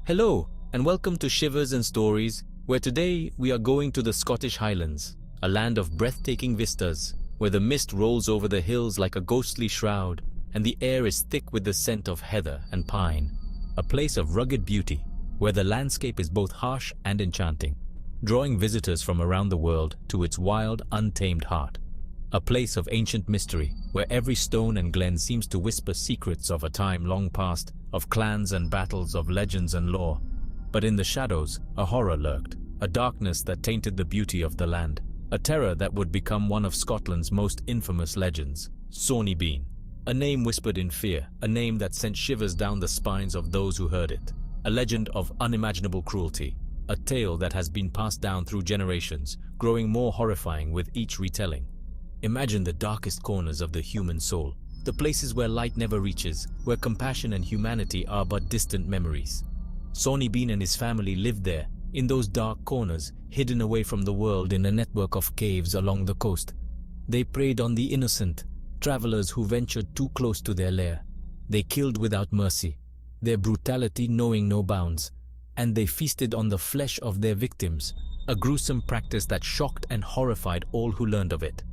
Hello, and welcome to Shivers and Stories, where today we are going to the Scottish Highlands, a land of breathtaking vistas, where the mist rolls over the hills like a ghostly shroud, and the air is thick with the scent of heather and pine. A place of rugged beauty, where the landscape is both harsh and enchanting, drawing visitors from around the world to its wild, untamed heart. A place of ancient mystery, where every stone and glen seems to whisper secrets of a time long past, of clans and battles, of legends and lore. But in the shadows, a horror lurked, a darkness that tainted the beauty of the land, a terror that would become one of Scotland's most infamous legends, Sawney Bean. A name whispered in fear, a name that sent shivers down the spines of those who heard it. A legend of unimaginable cruelty, a tale that has been passed down through generations, growing more horrifying with each retelling. Imagine the darkest corners of the human soul, the places where light never reaches, where compassion and humanity are but distant memories. Sawney Bean and his family lived there, in those dark corners, hidden away from the world in a network of caves along the coast. They preyed on the innocent, travelers who ventured too close to their lair. They killed without mercy, their brutality knowing no bounds, and they feasted on the flesh of their victims, a gruesome practice that shocked and horrified all who learned of it.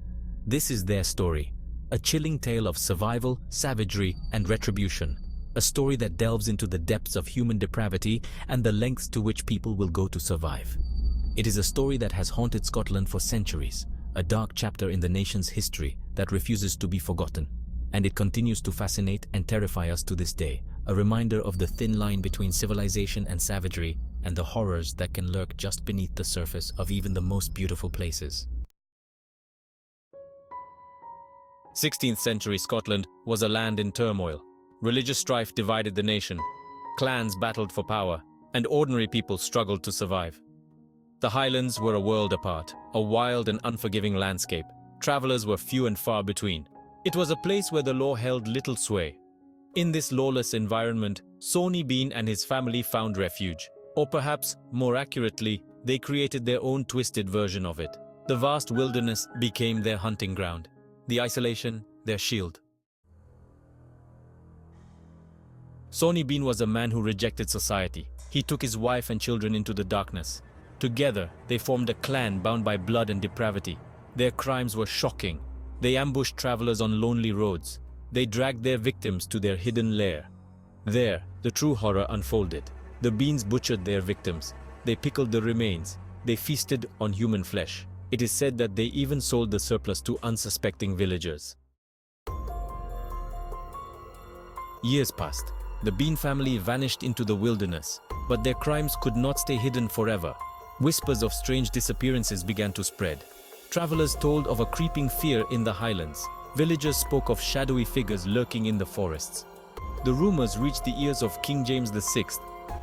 This is their story, a chilling tale of survival, savagery, and retribution. A story that delves into the depths of human depravity and the lengths to which people will go to survive. It is a story that has haunted Scotland for centuries, a dark chapter in the nation's history that refuses to be forgotten. And it continues to fascinate and terrify us to this day, a reminder of the thin line between civilization and savagery, and the horrors that can lurk just beneath the surface of even the most beautiful places. 16th century Scotland was a land in turmoil. Religious strife divided the nation, clans battled for power, and ordinary people struggled to survive. The Highlands were a world apart, a wild and unforgiving landscape. Travelers were few and far between. It was a place where the law held little sway. In this lawless environment, Sawney Bean and his family found refuge. Or perhaps, more accurately, they created their own twisted version of it. The vast wilderness became their hunting ground. The isolation, their shield. Sawney Bean was a man who rejected society. He took his wife and children into the darkness. Together, they formed a clan bound by blood and depravity. Their crimes were shocking. They ambushed travelers on lonely roads. They dragged their victims to their hidden lair. There, the true horror unfolded. The Beans butchered their victims. They pickled the remains. They feasted on human flesh. It is said that they even sold the surplus to unsuspecting villagers. Years passed. The Bean family vanished into the wilderness, but their crimes could not stay hidden forever. Whispers of strange disappearances began to spread. Travelers told of a creeping fear in the Highlands. Villagers spoke of shadowy figures lurking in the forests. The rumors reached the ears of King James VI.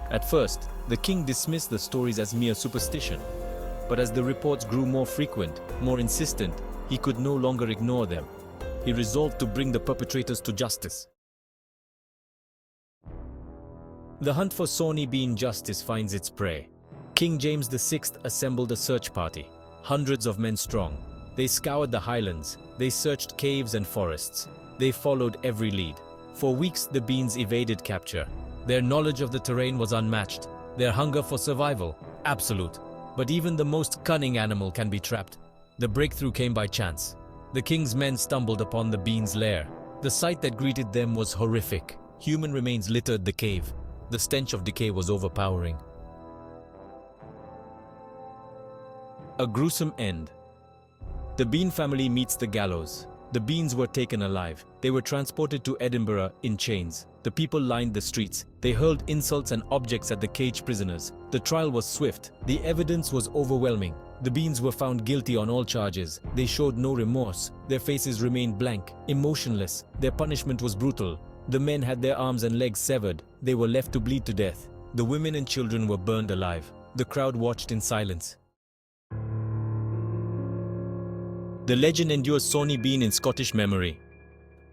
At first, the king dismissed the stories as mere superstition. But as the reports grew more frequent, more insistent, he could no longer ignore them. He resolved to bring the perpetrators to justice. The hunt for Sawney Bean justice finds its prey. King James VI assembled a search party, hundreds of men strong. They scoured the Highlands, they searched caves and forests. They followed every lead. For weeks the Beans evaded capture. Their knowledge of the terrain was unmatched, their hunger for survival, absolute. But even the most cunning animal can be trapped. The breakthrough came by chance. The king's men stumbled upon the Beans' lair. The sight that greeted them was horrific. Human remains littered the cave. The stench of decay was overpowering. A gruesome end. The Bean family meets the gallows. The Beans were taken alive. They were transported to Edinburgh in chains. The people lined the streets. They hurled insults and objects at the caged prisoners. The trial was swift. The evidence was overwhelming. The Beans were found guilty on all charges. They showed no remorse. Their faces remained blank, emotionless. Their punishment was brutal. The men had their arms and legs severed. They were left to bleed to death. The women and children were burned alive. The crowd watched in silence. The legend endures Sawney Bean in Scottish memory.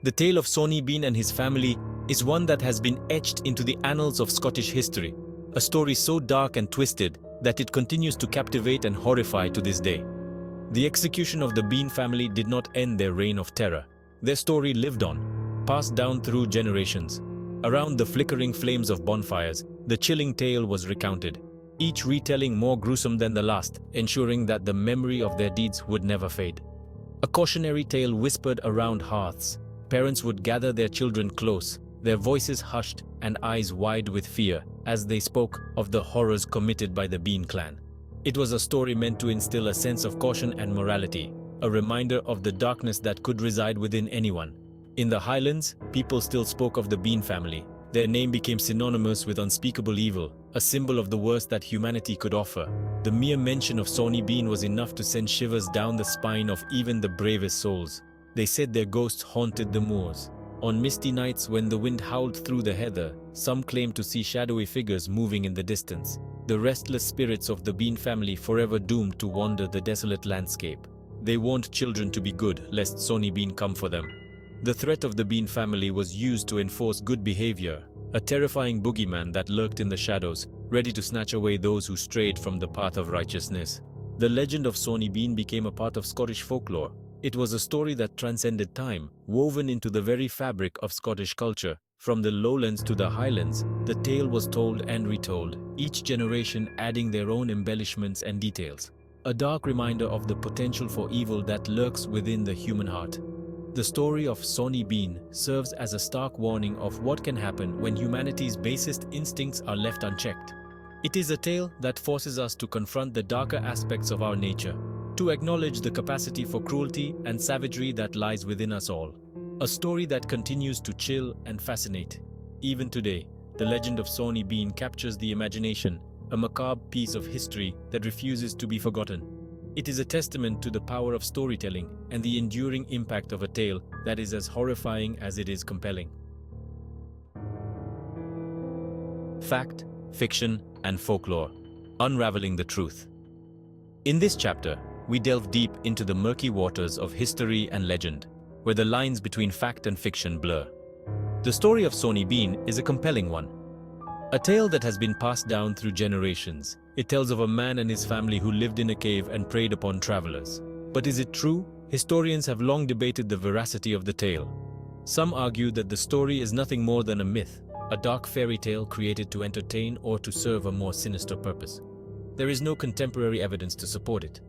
The tale of Sawney Bean and his family is one that has been etched into the annals of Scottish history, a story so dark and twisted that it continues to captivate and horrify to this day. The execution of the Bean family did not end their reign of terror. Their story lived on, passed down through generations. Around the flickering flames of bonfires, the chilling tale was recounted, each retelling more gruesome than the last, ensuring that the memory of their deeds would never fade. A cautionary tale whispered around hearths. Parents would gather their children close, their voices hushed and eyes wide with fear as they spoke of the horrors committed by the Bean clan. It was a story meant to instill a sense of caution and morality, a reminder of the darkness that could reside within anyone. In the Highlands, people still spoke of the Bean family. Their name became synonymous with unspeakable evil, a symbol of the worst that humanity could offer. The mere mention of Sawney Bean was enough to send shivers down the spine of even the bravest souls. They said their ghosts haunted the moors. On misty nights when the wind howled through the heather, some claimed to see shadowy figures moving in the distance, the restless spirits of the Bean family forever doomed to wander the desolate landscape. They warned children to be good, lest Sawney Bean come for them. The threat of the Bean family was used to enforce good behavior, a terrifying boogeyman that lurked in the shadows, ready to snatch away those who strayed from the path of righteousness. The legend of Sawney Bean became a part of Scottish folklore. It was a story that transcended time, woven into the very fabric of Scottish culture. From the lowlands to the highlands, the tale was told and retold, each generation adding their own embellishments and details. A dark reminder of the potential for evil that lurks within the human heart. The story of Sawney Bean serves as a stark warning of what can happen when humanity's basest instincts are left unchecked. It is a tale that forces us to confront the darker aspects of our nature, to acknowledge the capacity for cruelty and savagery that lies within us all. A story that continues to chill and fascinate. Even today, the legend of Sawney Bean captures the imagination, a macabre piece of history that refuses to be forgotten. It is a testament to the power of storytelling and the enduring impact of a tale that is as horrifying as it is compelling. Fact, fiction, and folklore. Unraveling the truth. In this chapter, we delve deep into the murky waters of history and legend, where the lines between fact and fiction blur. The story of Sawney Bean is a compelling one. A tale that has been passed down through generations. It tells of a man and his family who lived in a cave and preyed upon travelers. But is it true? Historians have long debated the veracity of the tale. Some argue that the story is nothing more than a myth, a dark fairy tale created to entertain or to serve a more sinister purpose. There is no contemporary evidence to support it.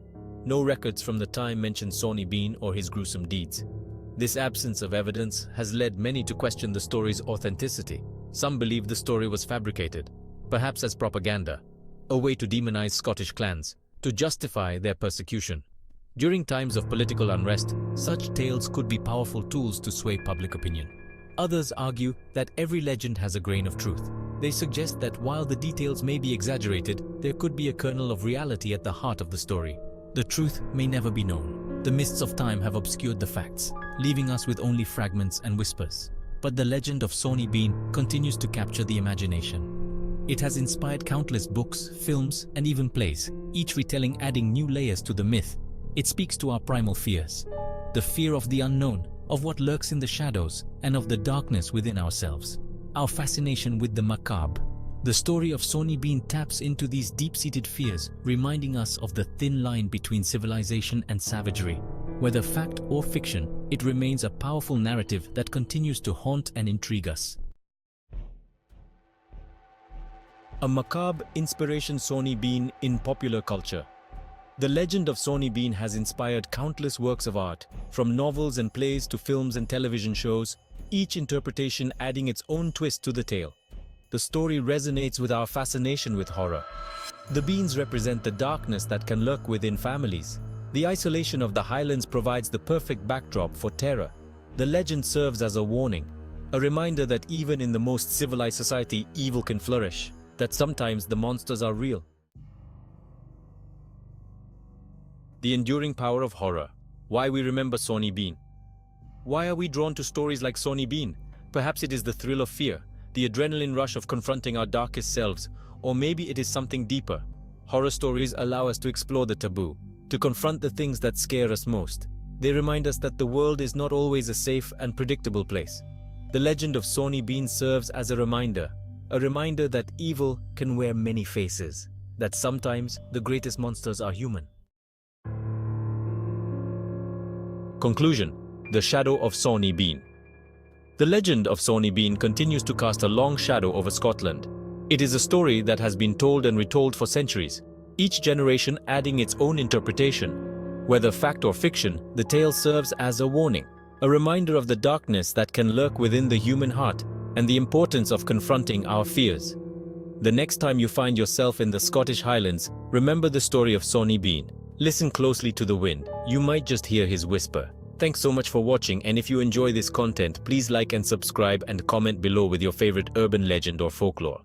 No records from the time mention Sawney Bean or his gruesome deeds. This absence of evidence has led many to question the story's authenticity. Some believe the story was fabricated, perhaps as propaganda, a way to demonize Scottish clans, to justify their persecution. During times of political unrest, such tales could be powerful tools to sway public opinion. Others argue that every legend has a grain of truth. They suggest that while the details may be exaggerated, there could be a kernel of reality at the heart of the story. The truth may never be known. The mists of time have obscured the facts, leaving us with only fragments and whispers. But the legend of Sawney Bean continues to capture the imagination. It has inspired countless books, films, and even plays, each retelling adding new layers to the myth. It speaks to our primal fears, the fear of the unknown, of what lurks in the shadows, and of the darkness within ourselves. Our fascination with the macabre. The story of Sawney Bean taps into these deep-seated fears, reminding us of the thin line between civilization and savagery. Whether fact or fiction, it remains a powerful narrative that continues to haunt and intrigue us. A macabre inspiration. Sawney Bean in popular culture. The legend of Sawney Bean has inspired countless works of art, from novels and plays to films and television shows, each interpretation adding its own twist to the tale. The story resonates with our fascination with horror. The Beans represent the darkness that can lurk within families. The isolation of the Highlands provides the perfect backdrop for terror. The legend serves as a warning, a reminder that even in the most civilized society, evil can flourish, that sometimes the monsters are real. The enduring power of horror. Why we remember Sawney Bean. Why are we drawn to stories like Sawney Bean? Perhaps it is the thrill of fear, the adrenaline rush of confronting our darkest selves, or maybe it is something deeper. Horror stories allow us to explore the taboo, to confront the things that scare us most. They remind us that the world is not always a safe and predictable place. The legend of Sawney Bean serves as a reminder that evil can wear many faces, that sometimes the greatest monsters are human. Conclusion: The shadow of Sawney Bean. The legend of Sawney Bean continues to cast a long shadow over Scotland. It is a story that has been told and retold for centuries, each generation adding its own interpretation. Whether fact or fiction, the tale serves as a warning, a reminder of the darkness that can lurk within the human heart and the importance of confronting our fears. The next time you find yourself in the Scottish Highlands, remember the story of Sawney Bean. Listen closely to the wind. You might just hear his whisper. Thanks so much for watching, and if you enjoy this content, please like and subscribe and comment below with your favorite urban legend or folklore.